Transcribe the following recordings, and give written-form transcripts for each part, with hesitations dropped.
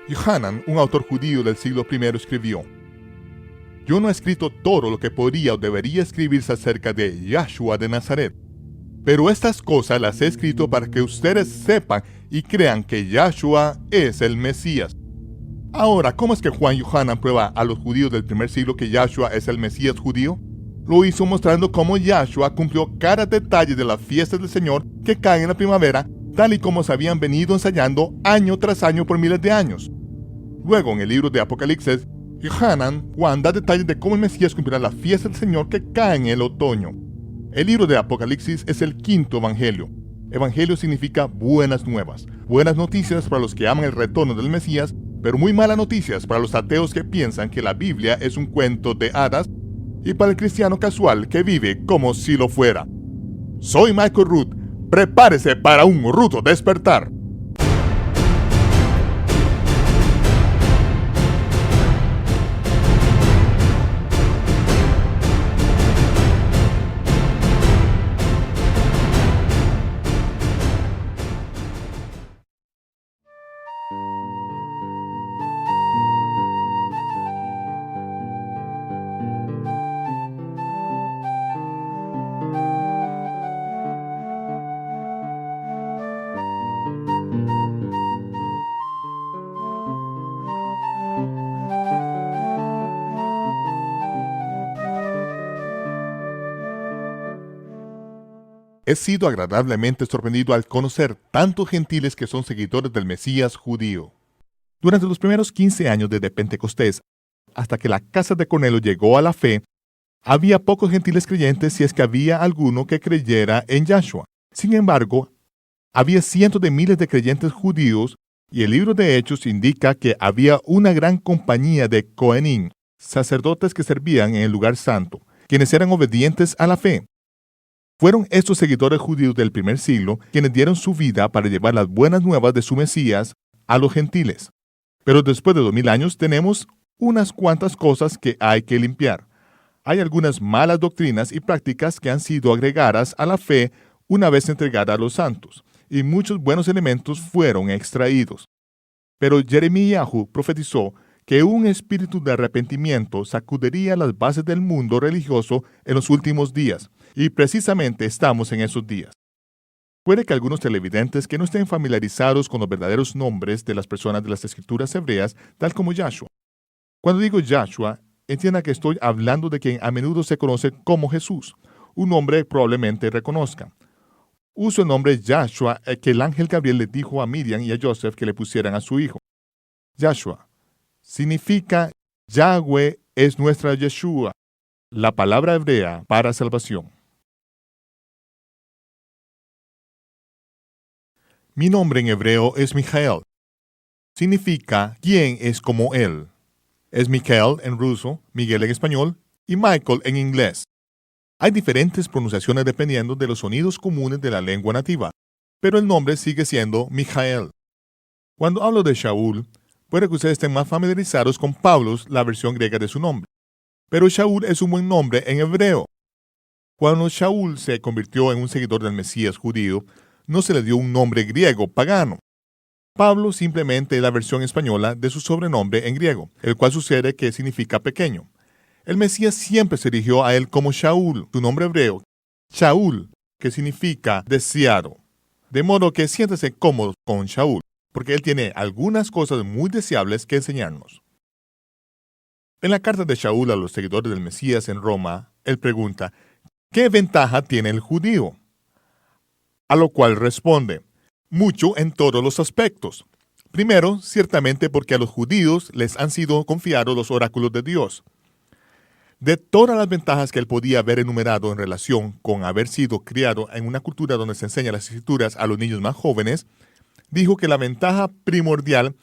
Yohanan, un autor judío del siglo I, escribió: Yo no he escrito todo lo que podría o debería escribirse acerca de Yahshua de Nazaret, pero estas cosas las he escrito para que ustedes sepan y crean que Yahshua es el Mesías. Ahora, ¿cómo es que Juan Yohanan prueba a los judíos del primer siglo que Yahshua es el Mesías judío? Lo hizo mostrando cómo Yahshua cumplió cada detalle de las fiestas del Señor que caen en la primavera, tal y como se habían venido ensayando año tras año por miles de años. Luego, en el libro de Apocalipsis, Juan da detalles de cómo el Mesías cumplirá las fiestas del Señor que caen en el otoño. El libro de Apocalipsis es el quinto evangelio. Evangelio significa buenas nuevas, buenas noticias para los que aman el retorno del Mesías, pero muy malas noticias para los ateos que piensan que la Biblia es un cuento de hadas y para el cristiano casual que vive como si lo fuera. Soy Michael Root. Prepárese para un rudo despertar. He sido agradablemente sorprendido al conocer tantos gentiles que son seguidores del Mesías judío. Durante los primeros 15 años desde Pentecostés, hasta que la casa de Cornelio llegó a la fe, había pocos gentiles creyentes si es que había alguno que creyera en Yahshua. Sin embargo, había cientos de miles de creyentes judíos y el libro de Hechos indica que había una gran compañía de Cohenim, sacerdotes que servían en el lugar santo, quienes eran obedientes a la fe. Fueron estos seguidores judíos del primer siglo quienes dieron su vida para llevar las buenas nuevas de su Mesías a los gentiles. Pero después de 2000 años tenemos unas cuantas cosas que hay que limpiar. Hay algunas malas doctrinas y prácticas que han sido agregadas a la fe una vez entregada a los santos, y muchos buenos elementos fueron extraídos. Pero Jeremías profetizó que un espíritu de arrepentimiento sacudiría las bases del mundo religioso en los últimos días, y precisamente estamos en esos días. Puede que algunos televidentes que no estén familiarizados con los verdaderos nombres de las personas de las escrituras hebreas, tal como Yahshua. Cuando digo Yahshua, entienda que estoy hablando de quien a menudo se conoce como Jesús, un nombre probablemente reconozca. Uso el nombre Yahshua que el ángel Gabriel le dijo a Miriam y a Joseph que le pusieran a su hijo. Yahshua significa Yahweh es nuestra Yeshua, la palabra hebrea para salvación. Mi nombre en hebreo es Mijael. Significa ¿quién es como él? Es Mikael en ruso, Miguel en español y Michael en inglés. Hay diferentes pronunciaciones dependiendo de los sonidos comunes de la lengua nativa, pero el nombre sigue siendo Mijael. Cuando hablo de Shaul, puede que ustedes estén más familiarizados con Pablos, la versión griega de su nombre. Pero Shaul es un buen nombre en hebreo. Cuando Shaul se convirtió en un seguidor del Mesías judío, no se le dio un nombre griego pagano. Pablo simplemente es la versión española de su sobrenombre en griego, el cual sucede que significa pequeño. El Mesías siempre se dirigió a él como Shaul, su nombre hebreo, Shaul, que significa deseado. De modo que siéntese cómodo con Shaul, porque él tiene algunas cosas muy deseables que enseñarnos. En la carta de Shaul a los seguidores del Mesías en Roma, él pregunta, ¿qué ventaja tiene el judío? A lo cual responde, mucho en todos los aspectos. Primero, ciertamente porque a los judíos les han sido confiados los oráculos de Dios. De todas las ventajas que él podía haber enumerado en relación con haber sido criado en una cultura donde se enseñan las escrituras a los niños más jóvenes, dijo que la ventaja primordial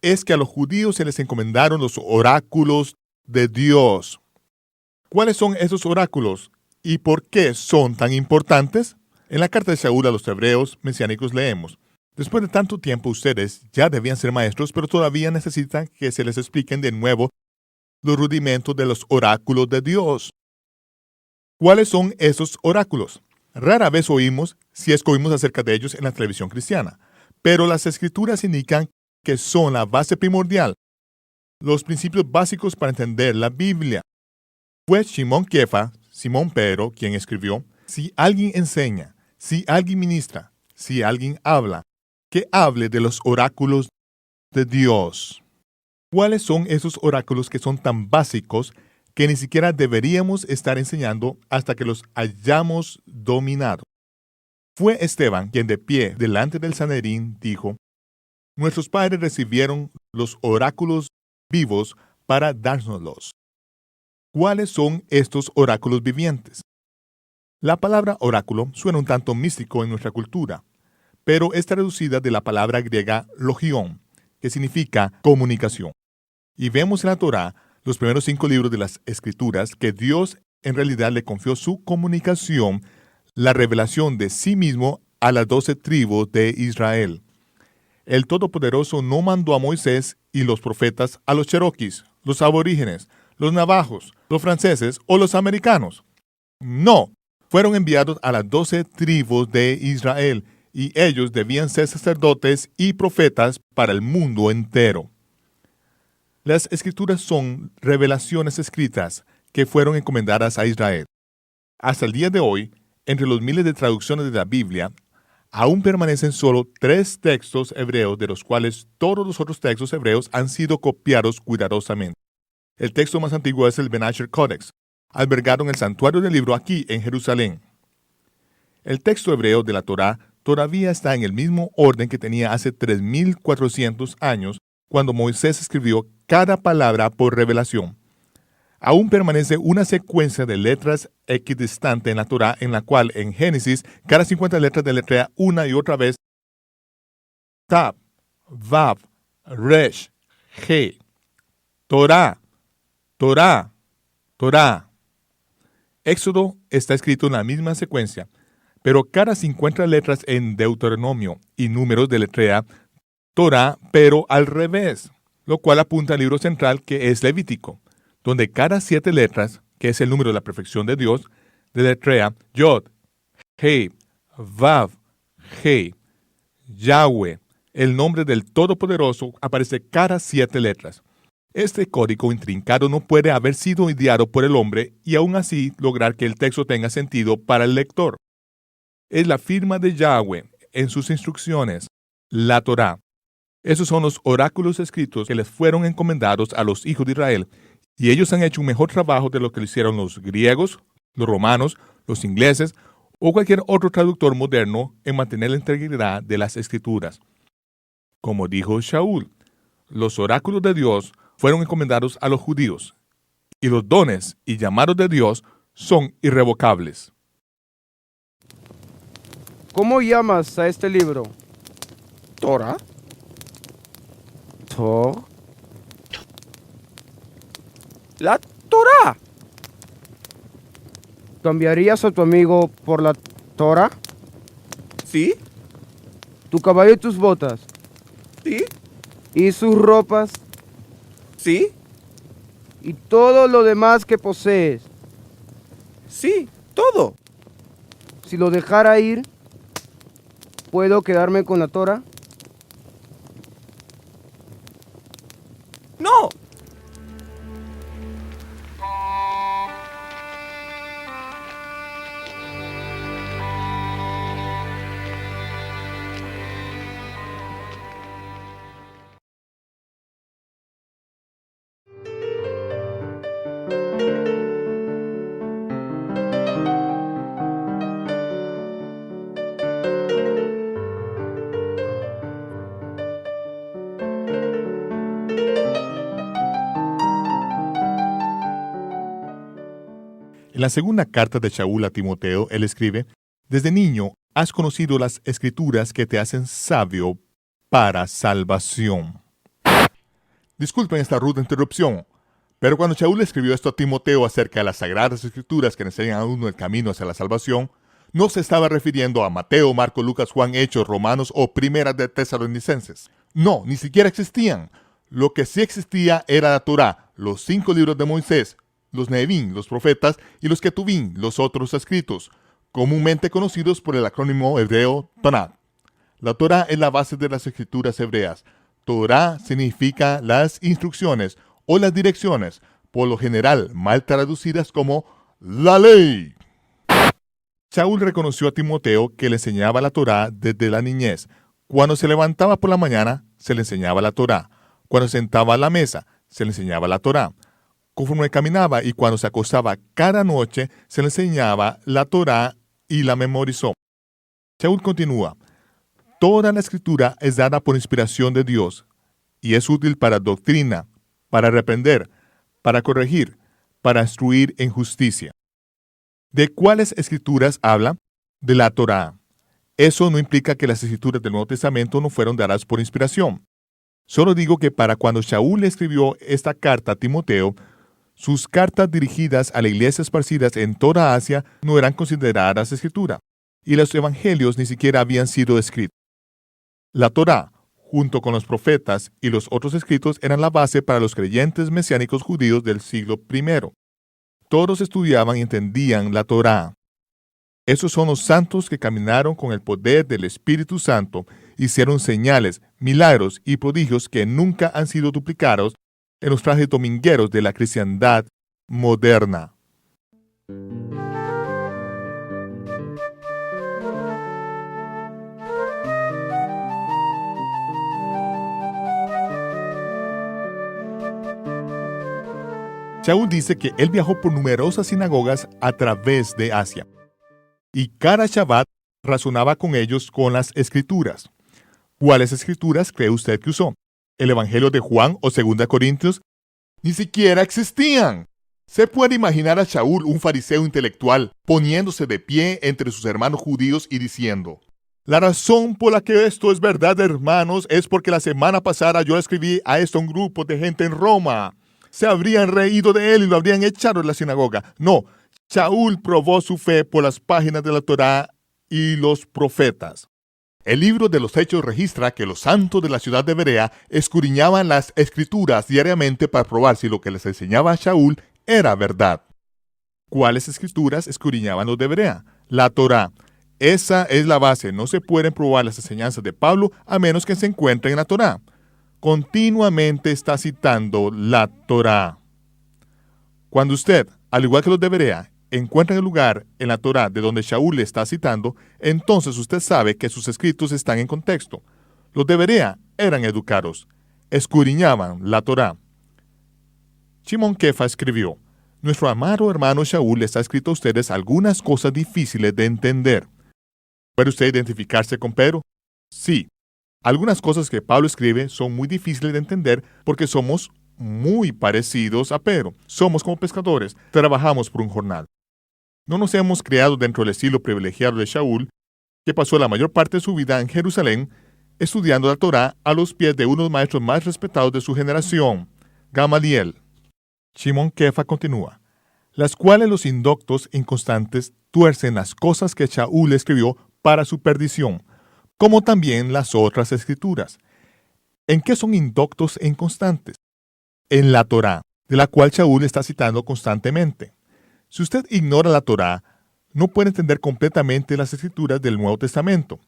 es que a los judíos se les encomendaron los oráculos de Dios. ¿Cuáles son esos oráculos y por qué son tan importantes? En la carta de Shaul a los hebreos mesiánicos leemos, después de tanto tiempo ustedes ya debían ser maestros, pero todavía necesitan que se les expliquen de nuevo los rudimentos de los oráculos de Dios. ¿Cuáles son esos oráculos? Rara vez oímos, si es que oímos acerca de ellos en la televisión cristiana, pero las escrituras indican que son la base primordial, los principios básicos para entender la Biblia. Fue Shimon Kefa, Simón Pedro, quien escribió: si alguien enseña, si alguien ministra, si alguien habla, que hable de los oráculos de Dios. ¿Cuáles son esos oráculos que son tan básicos que ni siquiera deberíamos estar enseñando hasta que los hayamos dominado? Fue Esteban quien, de pie delante del Sanedrín, dijo: nuestros padres recibieron los oráculos vivos para dárnoslos. ¿Cuáles son estos oráculos vivientes? La palabra oráculo suena un tanto místico en nuestra cultura, pero es traducida de la palabra griega logión, que significa comunicación. Y vemos en la Torá, los primeros 5 libros de las Escrituras, que Dios en realidad le confió su comunicación, la revelación de sí mismo a las 12 tribus de Israel. El Todopoderoso no mandó a Moisés y los profetas a los cheroquis, los aborígenes, los navajos, los franceses o los americanos. No, fueron enviados a las 12 tribus de Israel, y ellos debían ser sacerdotes y profetas para el mundo entero. Las Escrituras son revelaciones escritas que fueron encomendadas a Israel. Hasta el día de hoy, entre los miles de traducciones de la Biblia, aún permanecen solo 3 textos hebreos, de los cuales todos los otros textos hebreos han sido copiados cuidadosamente. El texto más antiguo es el Ben Asher Codex, albergado en el santuario del libro aquí en Jerusalén. El texto hebreo de la Torá todavía está en el mismo orden que tenía hace 3,400 años, cuando Moisés escribió cada palabra por revelación. Aún permanece una secuencia de letras equidistante en la Torá, en la cual en Génesis cada 50 letras deletrea una y otra vez Tav, Vav, Resh, He. Torá, Torá, Torá. Éxodo está escrito en la misma secuencia, pero cada 50 letras en Deuteronomio y Números deletrea Torá, pero al revés, lo cual apunta al libro central, que es Levítico, donde cada 7 letras, que es el número de la perfección de Dios, deletrea Yod, He, Vav, He. Yahweh, el nombre del Todopoderoso, aparece cada 7 letras. Este código intrincado no puede haber sido ideado por el hombre y aún así lograr que el texto tenga sentido para el lector. Es la firma de Yahweh en sus instrucciones, la Torá. Esos son los oráculos escritos que les fueron encomendados a los hijos de Israel, y ellos han hecho un mejor trabajo de lo que lo hicieron los griegos, los romanos, los ingleses o cualquier otro traductor moderno en mantener la integridad de las Escrituras. Como dijo Shaul, los oráculos de Dios fueron encomendados a los judíos, y los dones y llamados de Dios son irrevocables. ¿Cómo llamas a este libro? Torah, la Torah. ¿Cambiarías a tu amigo por la Torah? ¿Sí? ¿Tu caballo y tus botas? ¿Sí? ¿Y sus ropas? ¿Sí? ¿Y todo lo demás que posees? Sí, todo. Si lo dejara ir, ¿puedo quedarme con la Torah? No. En la segunda carta de Shaul a Timoteo, él escribe: desde niño has conocido las Escrituras que te hacen sabio para salvación. Disculpen esta ruda interrupción, pero cuando Shaul escribió esto a Timoteo acerca de las Sagradas Escrituras que enseñan a uno el camino hacia la salvación, no se estaba refiriendo a Mateo, Marco, Lucas, Juan, Hechos, Romanos o Primera de Tesalonicenses. No, ni siquiera existían. Lo que sí existía era la Torá, los 5 libros de Moisés, los Nevi'im, los profetas, y los Ketuvim, los otros escritos, comúnmente conocidos por el acrónimo hebreo Tanakh. La Torá es la base de las escrituras hebreas. Torah significa las instrucciones o las direcciones, por lo general mal traducidas como la ley. Shaul reconoció a Timoteo que le enseñaba la Torah desde la niñez. Cuando se levantaba por la mañana, se le enseñaba la Torah. Cuando se sentaba a la mesa, se le enseñaba la Torah. Conforme caminaba y cuando se acostaba cada noche, se le enseñaba la Torah y la memorizó. Shaul continúa: toda la escritura es dada por inspiración de Dios y es útil para doctrina, para reprender, para corregir, para instruir en justicia. ¿De cuáles escrituras habla? De la Torá. Eso no implica que las escrituras del Nuevo Testamento no fueron dadas por inspiración. Solo digo que para cuando Shaul escribió esta carta a Timoteo, sus cartas dirigidas a la iglesia esparcidas en toda Asia no eran consideradas escritura, y los evangelios ni siquiera habían sido escritos. La Torá, junto con los profetas y los otros escritos, eran la base para los creyentes mesiánicos judíos del siglo I. Todos estudiaban y entendían la Torá. Esos son los santos que caminaron con el poder del Espíritu Santo, hicieron señales, milagros y prodigios que nunca han sido duplicados en los trajes domingueros de la cristiandad moderna. Shaul dice que él viajó por numerosas sinagogas a través de Asia, y cada Shabbat razonaba con ellos con las Escrituras. ¿Cuáles Escrituras cree usted que usó? ¿El Evangelio de Juan o 2 Corintios? Ni siquiera existían. Se puede imaginar a Shaul, un fariseo intelectual, poniéndose de pie entre sus hermanos judíos y diciendo: la razón por la que esto es verdad, hermanos, es porque la semana pasada yo escribí a esto a un grupo de gente en Roma. Se habrían reído de él y lo habrían echado de la sinagoga. No, Shaul probó su fe por las páginas de la Torá y los profetas. El libro de los Hechos registra que los santos de la ciudad de Berea escudriñaban las escrituras diariamente para probar si lo que les enseñaba a Shaul era verdad. ¿Cuáles escrituras escudriñaban los de Berea? La Torá. Esa es la base. No se pueden probar las enseñanzas de Pablo a menos que se encuentren en la Torá. Continuamente está citando la Torá. Cuando usted, al igual que los de Berea, encuentra el lugar en la Torá de donde Shaul le está citando, entonces usted sabe que sus escritos están en contexto. Los de Berea eran educados, escudriñaban la Torá. Shimon Kefa escribió: nuestro amado hermano Shaul les ha escrito a ustedes algunas cosas difíciles de entender. ¿Puede usted identificarse con Pedro? Sí. Algunas cosas que Pablo escribe son muy difíciles de entender porque somos muy parecidos a Pedro. Somos como pescadores, trabajamos por un jornal. No nos hemos criado dentro del estilo privilegiado de Shaul, que pasó la mayor parte de su vida en Jerusalén estudiando la Torá a los pies de uno de los maestros más respetados de su generación, Gamaliel. Shimon Kefa continúa: las cuales los indoctos e inconstantes tuercen las cosas que Shaul escribió para su perdición, como también las otras escrituras. ¿En qué son indoctos e inconstantes? En la Torá, de la cual Shaul está citando constantemente. Si usted ignora la Torá, no puede entender completamente las escrituras del Nuevo Testamento.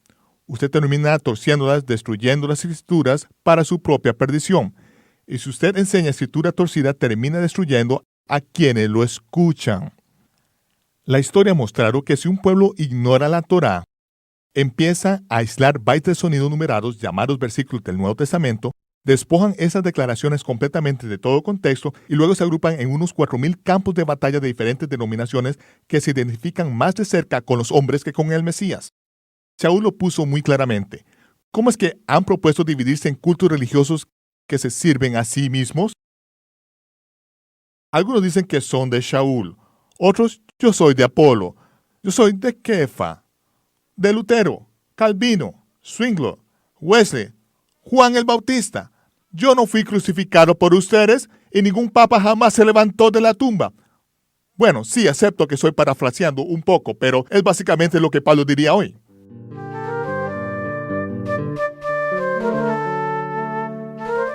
Usted termina torciéndolas, destruyendo las escrituras para su propia perdición. Y si usted enseña escritura torcida, termina destruyendo a quienes lo escuchan. La historia ha mostrado que si un pueblo ignora la Torá, empieza a aislar bytes de sonido numerados llamados versículos del Nuevo Testamento, despojan esas declaraciones completamente de todo contexto y luego se agrupan en unos 4,000 campos de batalla de diferentes denominaciones que se identifican más de cerca con los hombres que con el Mesías. Shaul lo puso muy claramente. ¿Cómo es que han propuesto dividirse en cultos religiosos que se sirven a sí mismos? Algunos dicen que son de Shaul, otros: yo soy de Apolo, yo soy de Kefa, de Lutero, Calvino, Zwingli, Wesley, Juan el Bautista. Yo no fui crucificado por ustedes y ningún papa jamás se levantó de la tumba. Bueno, sí, acepto que estoy parafraseando un poco, pero es básicamente lo que Pablo diría hoy.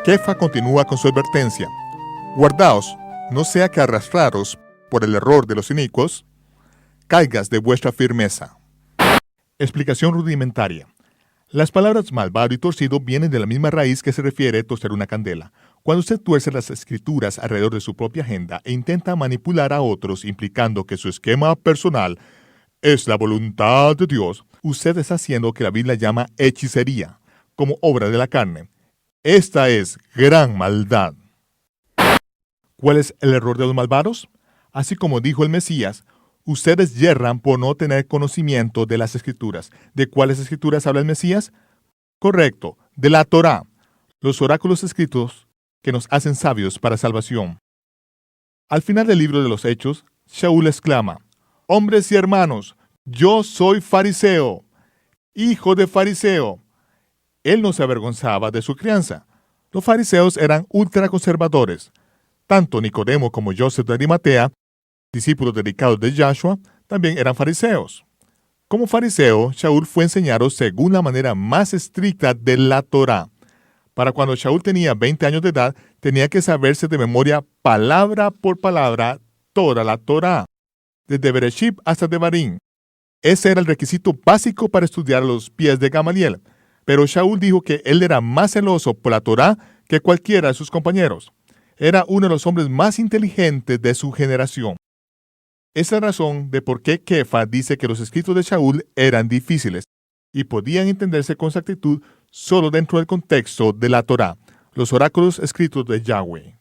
Kefa continúa con su advertencia: guardaos, no sea que arrastrados por el error de los inicuos, caigas de vuestra firmeza. Explicación rudimentaria. Las palabras malvado y torcido vienen de la misma raíz que se refiere a torcer una candela. Cuando usted tuerce las escrituras alrededor de su propia agenda e intenta manipular a otros implicando que su esquema personal es la voluntad de Dios, usted está haciendo que la Biblia llama hechicería, como obra de la carne. Esta es gran maldad. ¿Cuál es el error de los malvados? Así como dijo el Mesías, ustedes yerran por no tener conocimiento de las Escrituras. ¿De cuáles Escrituras habla el Mesías? Correcto, de la Torá, los oráculos escritos que nos hacen sabios para salvación. Al final del libro de los Hechos, Shaul exclama, «Hombres y hermanos, yo soy fariseo, hijo de fariseo». Él no se avergonzaba de su crianza. Los fariseos eran ultraconservadores. Tanto Nicodemo como Joseph de Arimatea, discípulos dedicados de Yahshua, también eran fariseos. Como fariseo, Shaul fue enseñado según la manera más estricta de la Torá. Para cuando Shaul tenía 20 años de edad, tenía que saberse de memoria, palabra por palabra, toda la Torá, desde Bereshit hasta Devarim. Ese era el requisito básico para estudiar a los pies de Gamaliel. Pero Shaul dijo que él era más celoso por la Torá que cualquiera de sus compañeros. Era uno de los hombres más inteligentes de su generación. Esa es la razón de por qué Kefa dice que los escritos de Shaul eran difíciles y podían entenderse con exactitud solo dentro del contexto de la Torá, los oráculos escritos de Yahweh.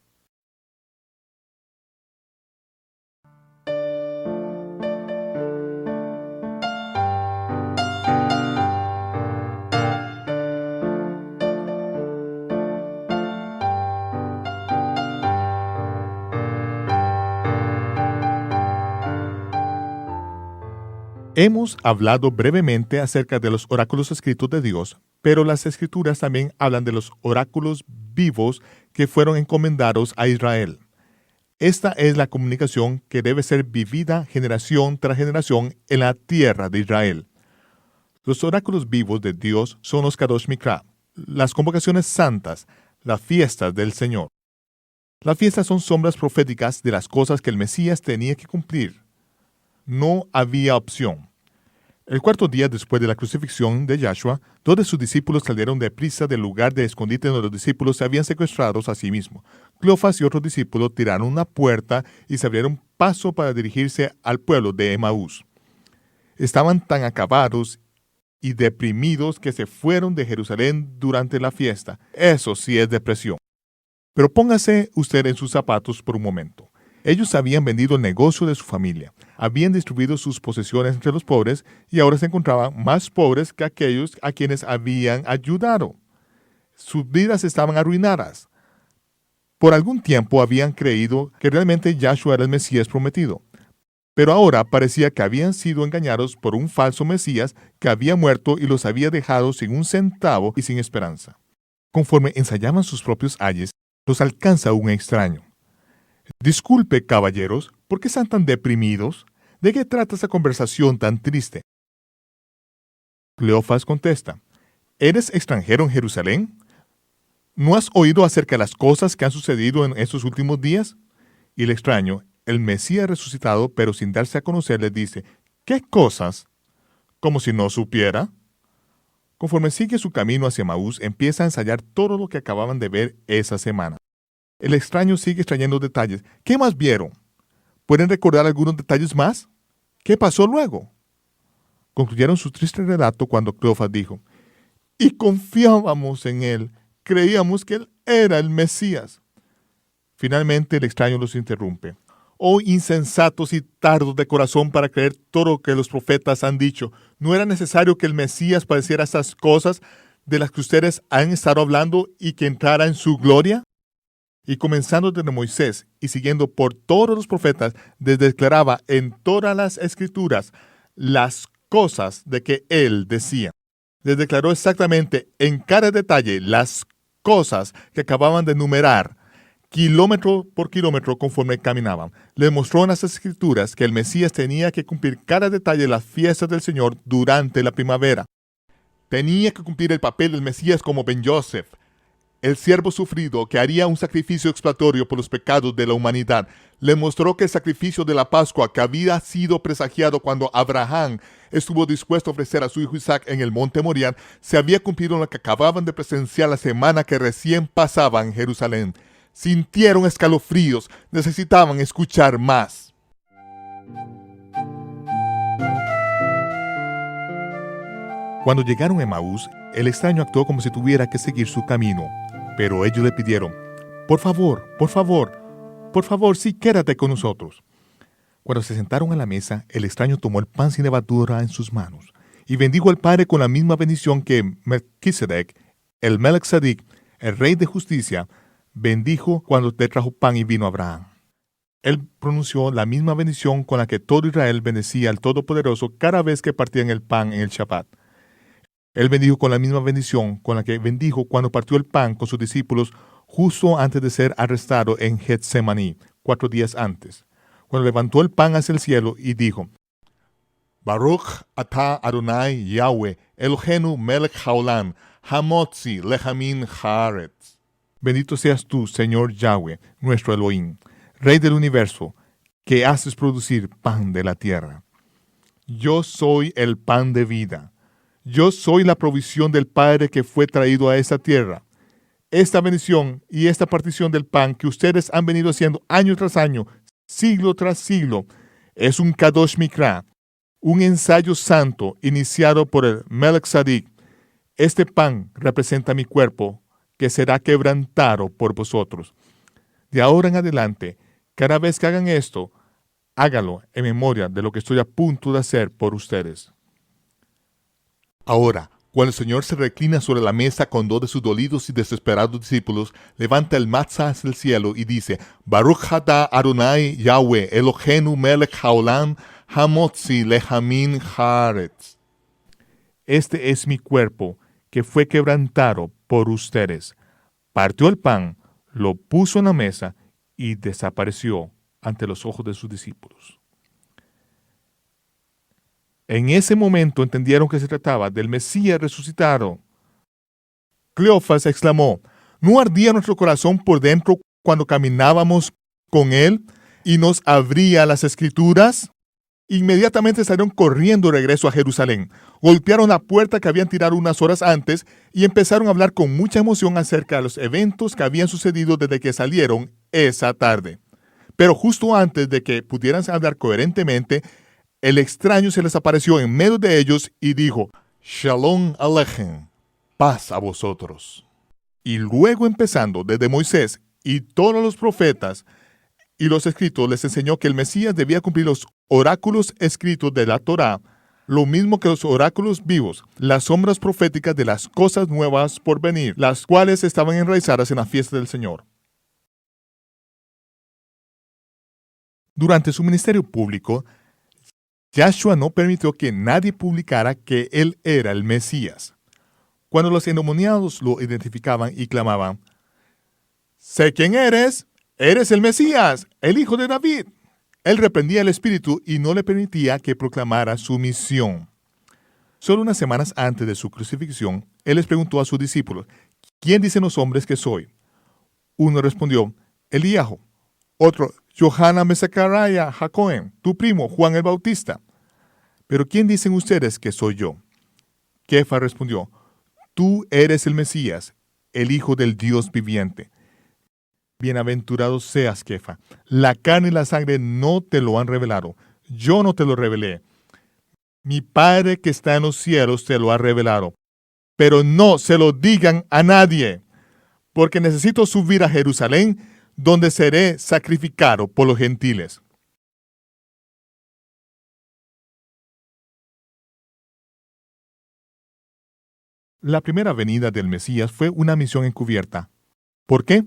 Hemos hablado brevemente acerca de los oráculos escritos de Dios, pero las Escrituras también hablan de los oráculos vivos que fueron encomendados a Israel. Esta es la comunicación que debe ser vivida generación tras generación en la tierra de Israel. Los oráculos vivos de Dios son los Kadosh Mikra, las convocaciones santas, las fiestas del Señor. Las fiestas son sombras proféticas de las cosas que el Mesías tenía que cumplir. No había opción. El cuarto día después de la crucifixión de Yahshua, 2 de sus discípulos salieron deprisa del lugar de escondite donde los discípulos se habían secuestrado a sí mismos. Cleofas y otros discípulos tiraron una puerta y se abrieron paso para dirigirse al pueblo de Emaús. Estaban tan acabados y deprimidos que se fueron de Jerusalén durante la fiesta. Eso sí es depresión. Pero póngase usted en sus zapatos por un momento. Ellos habían vendido el negocio de su familia, habían distribuido sus posesiones entre los pobres y ahora se encontraban más pobres que aquellos a quienes habían ayudado. Sus vidas estaban arruinadas. Por algún tiempo habían creído que realmente Yahshua era el Mesías prometido, pero ahora parecía que habían sido engañados por un falso Mesías que había muerto y los había dejado sin un centavo y sin esperanza. Conforme ensayaban sus propios ayes, los alcanza un extraño. «Disculpe, caballeros, ¿por qué están tan deprimidos? ¿De qué trata esa conversación tan triste?» Cleofas contesta, ¿eres extranjero en Jerusalén? ¿No has oído acerca de las cosas que han sucedido en estos últimos días? Y el extraño, el Mesías resucitado, pero sin darse a conocer, les dice, ¿qué cosas? ¿Como si no supiera? Conforme sigue su camino hacia Emaús, empieza a ensayar todo lo que acababan de ver esa semana. El extraño sigue extrayendo detalles. ¿Qué más vieron? ¿Pueden recordar algunos detalles más? ¿Qué pasó luego? Concluyeron su triste relato cuando Cleofas dijo, «Y confiábamos en él, creíamos que él era el Mesías». Finalmente el extraño los interrumpe. «Oh insensatos y tardos de corazón para creer todo lo que los profetas han dicho. ¿No era necesario que el Mesías padeciera estas cosas de las que ustedes han estado hablando y que entrara en su gloria?» Y comenzando desde Moisés y siguiendo por todos los profetas, les declaraba en todas las escrituras las cosas de que él decía. Les declaró exactamente en cada detalle las cosas que acababan de enumerar, kilómetro por kilómetro conforme caminaban. Les mostró en las escrituras que el Mesías tenía que cumplir cada detalle de las fiestas del Señor durante la primavera. Tenía que cumplir el papel del Mesías como Ben Yosef, el siervo sufrido que haría un sacrificio expiatorio por los pecados de la humanidad. Le mostró que el sacrificio de la Pascua que había sido presagiado cuando Abraham estuvo dispuesto a ofrecer a su hijo Isaac en el monte Moriah, se había cumplido lo que acababan de presenciar la semana que recién pasaba en Jerusalén. Sintieron escalofríos, necesitaban escuchar más. Cuando llegaron a Emaús, el extraño actuó como si tuviera que seguir su camino, pero ellos le pidieron, por favor, sí, quédate con nosotros. Cuando se sentaron a la mesa, el extraño tomó el pan sin levadura en sus manos y bendijo al Padre con la misma bendición que Melquisedec, el Melech Tzedek, el rey de justicia, bendijo cuando le trajo pan y vino a Abraham. Él pronunció la misma bendición con la que todo Israel bendecía al Todopoderoso cada vez que partían el pan en el Shabbat. Él bendijo con la misma bendición con la que bendijo cuando partió el pan con sus discípulos justo antes de ser arrestado en Getsemaní, 4 días antes, cuando levantó el pan hacia el cielo y dijo, Baruch atah Adonai Yahweh, Eloheinu melech haolam, hamotzi lechamin haaretz. Bendito seas tú, Señor Yahweh, nuestro Elohim, Rey del universo, que haces producir pan de la tierra. Yo soy el pan de vida. Yo soy la provisión del Padre que fue traído a esta tierra. Esta bendición y esta partición del pan que ustedes han venido haciendo año tras año, siglo tras siglo, es un Kadosh Mikra, un ensayo santo iniciado por el Melech Tzedek. Este pan representa mi cuerpo, que será quebrantado por vosotros. De ahora en adelante, cada vez que hagan esto, hágalo en memoria de lo que estoy a punto de hacer por ustedes. Ahora, cuando el Señor se reclina sobre la mesa con 2 de sus dolidos y desesperados discípulos, levanta el matzah hacia el cielo y dice, Baruch atah Adonai Yahweh, Eloheinu melech haolam, hamotzi lechamin haaretz. Este es mi cuerpo, que fue quebrantado por ustedes. Partió el pan, lo puso en la mesa y desapareció ante los ojos de sus discípulos. En ese momento entendieron que se trataba del Mesías resucitado. Cleofas exclamó, ¿no ardía nuestro corazón por dentro cuando caminábamos con él y nos abría las Escrituras? Inmediatamente salieron corriendo de regreso a Jerusalén. Golpearon la puerta que habían tirado unas horas antes y empezaron a hablar con mucha emoción acerca de los eventos que habían sucedido desde que salieron esa tarde. Pero justo antes de que pudieran hablar coherentemente, el extraño se les apareció en medio de ellos y dijo, Shalom Alechem, paz a vosotros. Y luego empezando desde Moisés y todos los profetas y los escritos, les enseñó que el Mesías debía cumplir los oráculos escritos de la Torá, lo mismo que los oráculos vivos, las sombras proféticas de las cosas nuevas por venir, las cuales estaban enraizadas en la fiesta del Señor. Durante su ministerio público, Yahshua no permitió que nadie publicara que él era el Mesías. Cuando los endemoniados lo identificaban y clamaban, «Sé quién eres, eres el Mesías, el hijo de David», él reprendía el espíritu y no le permitía que proclamara su misión. Solo unas semanas antes de su crucifixión, él les preguntó a sus discípulos, «¿Quién dicen los hombres que soy?». Uno respondió, «Elíahu». Otro, Yohanan Mesacaraya Jacoen, tu primo, Juan el Bautista. ¿Pero quién dicen ustedes que soy yo? Kefa respondió, tú eres el Mesías, el Hijo del Dios viviente. Bienaventurado seas, Kefa. La carne y la sangre no te lo han revelado. Yo no te lo revelé. Mi Padre que está en los cielos te lo ha revelado. Pero no se lo digan a nadie, porque necesito subir a Jerusalén, donde seré sacrificado por los gentiles. La primera venida del Mesías fue una misión encubierta. ¿Por qué?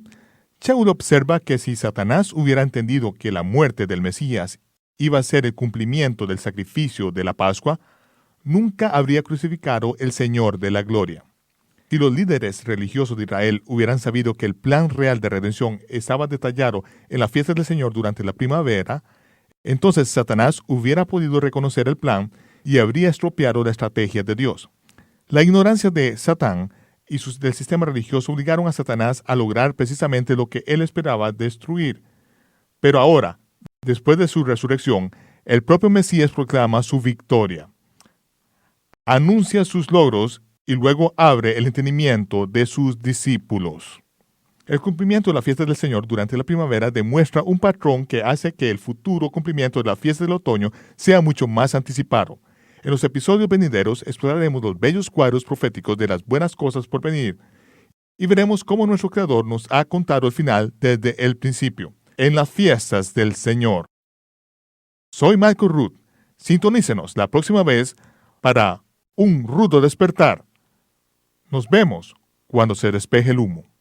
Shaul observa que si Satanás hubiera entendido que la muerte del Mesías iba a ser el cumplimiento del sacrificio de la Pascua, nunca habría crucificado el Señor de la gloria. Si los líderes religiosos de Israel hubieran sabido que el plan real de redención estaba detallado en la fiesta del Señor durante la primavera, entonces Satanás hubiera podido reconocer el plan y habría estropeado la estrategia de Dios. La ignorancia de Satán y del sistema religioso obligaron a Satanás a lograr precisamente lo que él esperaba destruir. Pero ahora, después de su resurrección, el propio Mesías proclama su victoria. anuncia sus logros y luego abre el entendimiento de sus discípulos. El cumplimiento de la fiesta del Señor durante la primavera demuestra un patrón que hace que el futuro cumplimiento de la fiesta del otoño sea mucho más anticipado. En los episodios venideros exploraremos los bellos cuadros proféticos de las buenas cosas por venir y veremos cómo nuestro Creador nos ha contado el final desde el principio, en las fiestas del Señor. Soy Michael Root. Sintonícenos la próxima vez para un rudo despertar. Nos vemos cuando se despeje el humo.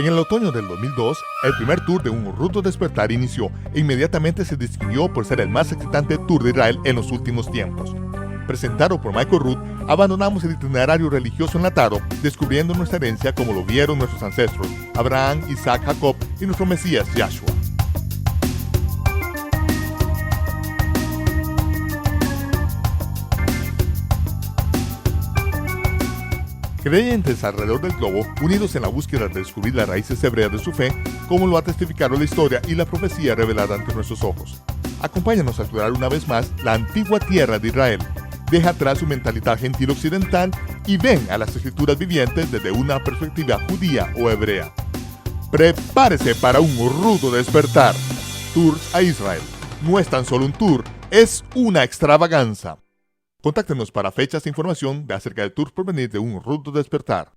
En el otoño del 2002, el primer tour de Un Rudo Despertar inició e inmediatamente se distinguió por ser el más excitante tour de Israel en los últimos tiempos. Presentado por Michael Root, abandonamos el itinerario religioso enlatado, descubriendo nuestra herencia como lo vieron nuestros ancestros, Abraham, Isaac, Jacob y nuestro Mesías, Yahshua. Creyentes alrededor del globo, unidos en la búsqueda de descubrir las raíces hebreas de su fe, como lo ha testificado la historia y la profecía revelada ante nuestros ojos. Acompáñanos a explorar una vez más la antigua tierra de Israel. Deja atrás su mentalidad gentil occidental y ven a las escrituras vivientes desde una perspectiva judía o hebrea. Prepárese para un rudo despertar. Tours a Israel. No es tan solo un tour, es una extravaganza. Contáctenos para fechas e información acerca del tour por venir de Un Rudo Despertar.